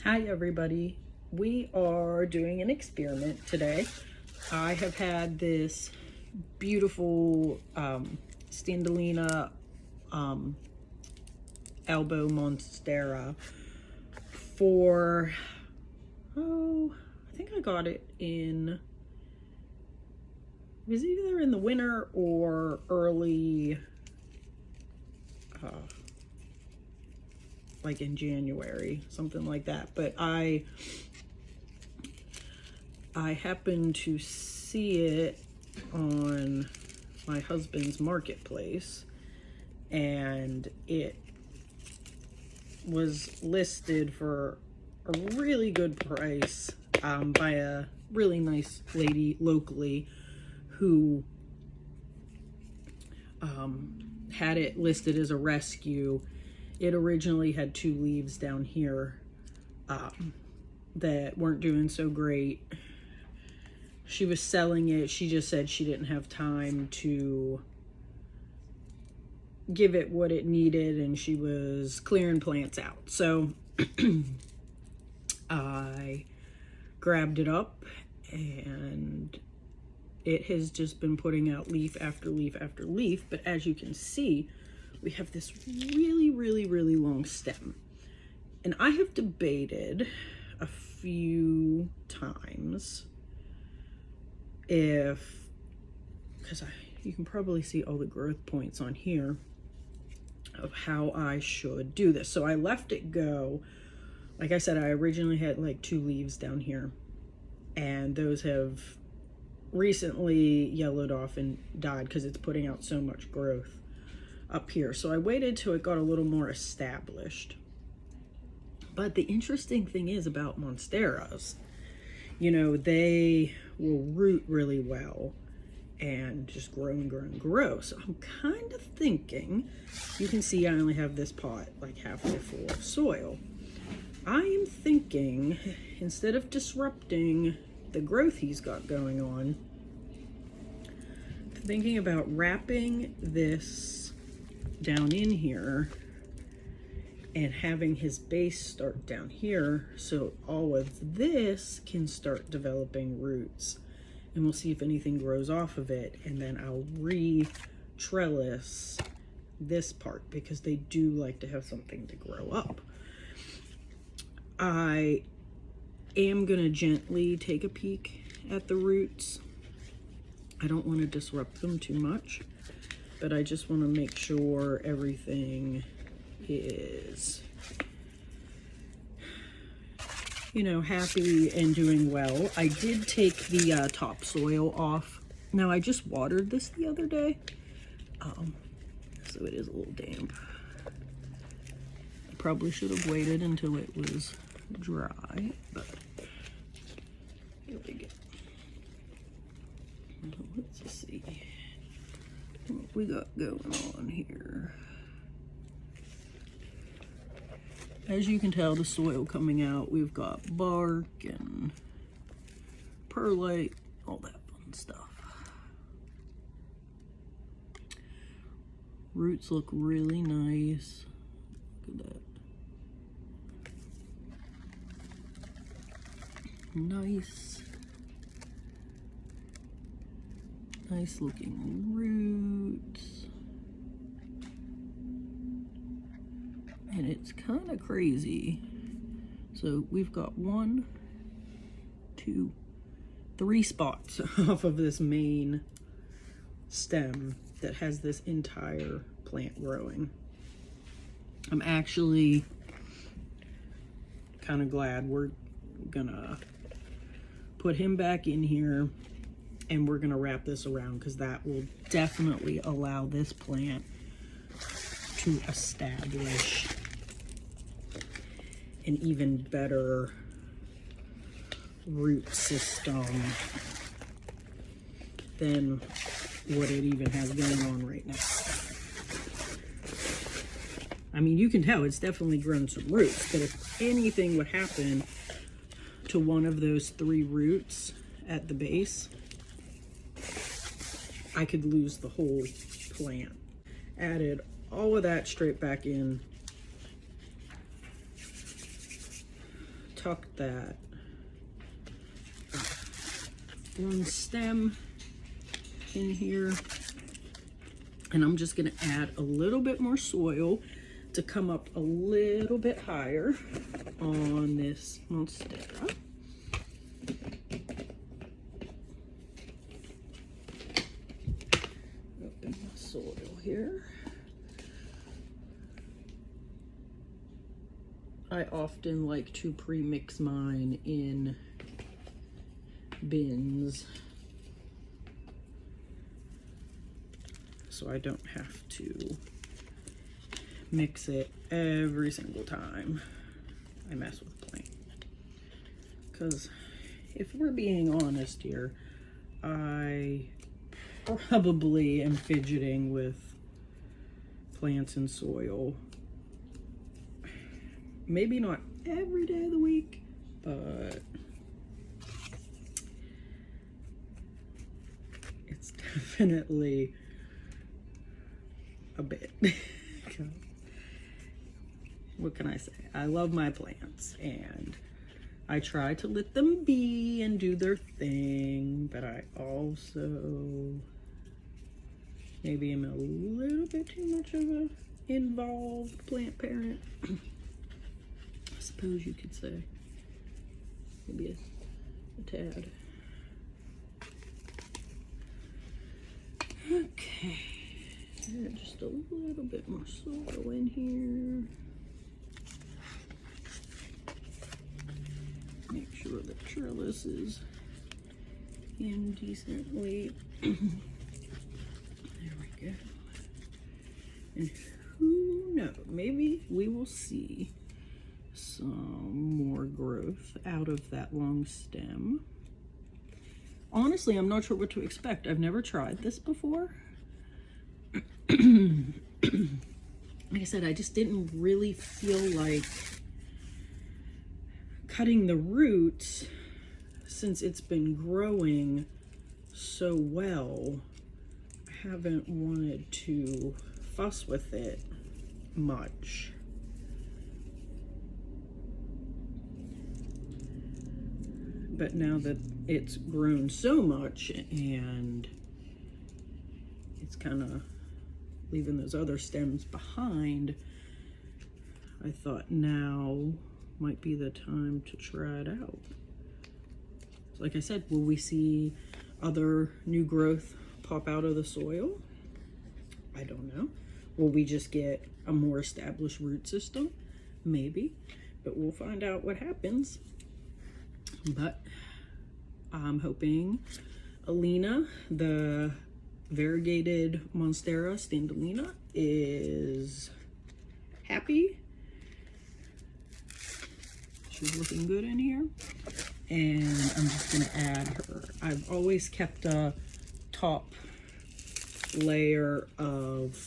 Hi everybody, we are doing an experiment today. I have had this beautiful Standleyana Albo Monstera for, I think I got it in, it was either in the winter or early, like in January, something like that. But I happened to see it on my husband's marketplace, and it was listed for a really good price by a really nice lady locally who had it listed as a rescue. It originally had 2 leaves down here that weren't doing so great. She was selling it. She just said she didn't have time to give it what it needed, and she was clearing plants out. So I grabbed it up, and it has just been putting out leaf after leaf after leaf. But as you can see, we have this really long stem. And I have debated a few times because you can probably see all the growth points on here of how I should do this. So I left it go. Like I said, I originally had like 2 leaves down here, and those have recently yellowed off and died because it's putting out so much growth up here. So I waited till it got a little more established. But the interesting thing is about Monsteras, you know, they will root really well and just grow and grow and grow. So I'm kind of thinking, you can see I only have this pot like halfway full of soil. I am thinking, instead of disrupting the growth he's got going on, thinking about wrapping this down in here and having his base start down here, so all of this can start developing roots, and we'll see if anything grows off of it, and then I'll re-trellis this part because they do like to have something to grow up. I am gonna gently take a peek at the roots. I don't want to disrupt them too much, but I just want to make sure everything is, you know, happy and doing well. I did take the topsoil off. Now, I just watered this the other day, so it is a little damp. I probably should have waited until it was dry, but here we go. Let's just see what we got going on here. As you can tell, the soil coming out, we've got bark and perlite, all that fun stuff. Roots look really nice. Look at that. Nice looking roots. And it's kind of crazy. So we've got 1, 2, 3 spots off of this main stem that has this entire plant growing. I'm actually kind of glad we're gonna put him back in here, and we're gonna wrap this around because that will definitely allow this plant to establish an even better root system than what it even has going on right now. I mean, you can tell it's definitely grown some roots, but if anything would happen to one of those 3 roots at the base, I could lose the whole plant. Added all of that straight back in. tuck that one stem in here, and I'm just gonna add a little bit more soil to come up a little bit higher on this Monstera. Open my soil here. I often like to pre-mix mine in bins so I don't have to mix it every single time I mess with a plant. Because if we're being honest here, I probably am fidgeting with plants and soil. Maybe not every day of the week, but it's definitely a bit. What can I say? I love my plants and I try to let them be and do their thing, but I also maybe am a little bit too much of a involved plant parent. I suppose you could say. Maybe a tad. Okay. Add just a little bit more soil in here. Make sure the trellis is in decently. There we go. And who knows, maybe we will see some more growth out of that long stem. Honestly, I'm not sure what to expect. I've never tried this before. Like I said, I just didn't really feel like cutting the roots since it's been growing so well. I haven't wanted to fuss with it much. But now that it's grown so much and it's kind of leaving those other stems behind, I thought now might be the time to try it out. So like I said, will we see other new growth pop out of the soil? I don't know. Will we just get a more established root system? Maybe, but we'll find out what happens. But I'm hoping Alina, the variegated Monstera Standleyana, is happy. She's looking good in here. And I'm just gonna add her. I've always kept a top layer of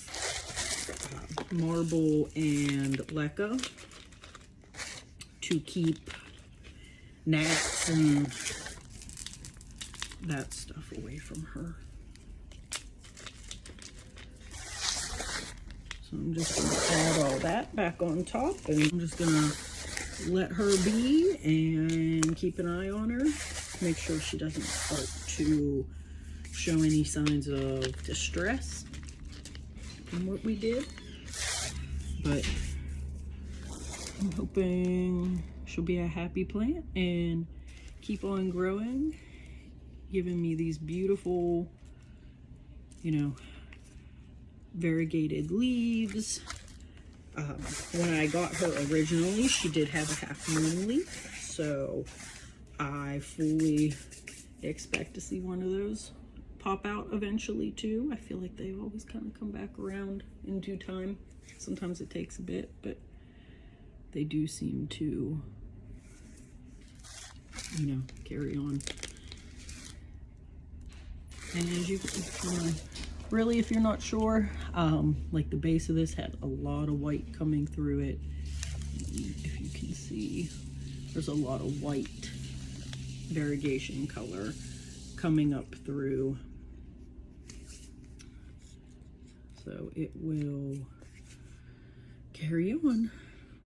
marble and leca to keep gnats and that stuff away from her. So I'm just going to add all that back on top, and I'm just going to let her be and keep an eye on her. Make sure she doesn't start to show any signs of distress from what we did. But I'm hoping she'll be a happy plant and keep on growing, giving me these beautiful, you know, variegated leaves. When I got her originally, she did have a half moon leaf, so I fully expect to see one of those pop out eventually too. I feel like they always kind of come back around in due time. Sometimes it takes a bit, but they do seem to, you know, carry on. And as you know, really, if you're not sure, like the base of this had a lot of white coming through it. If you can see, there's a lot of white variegation color coming up through. So it will carry on.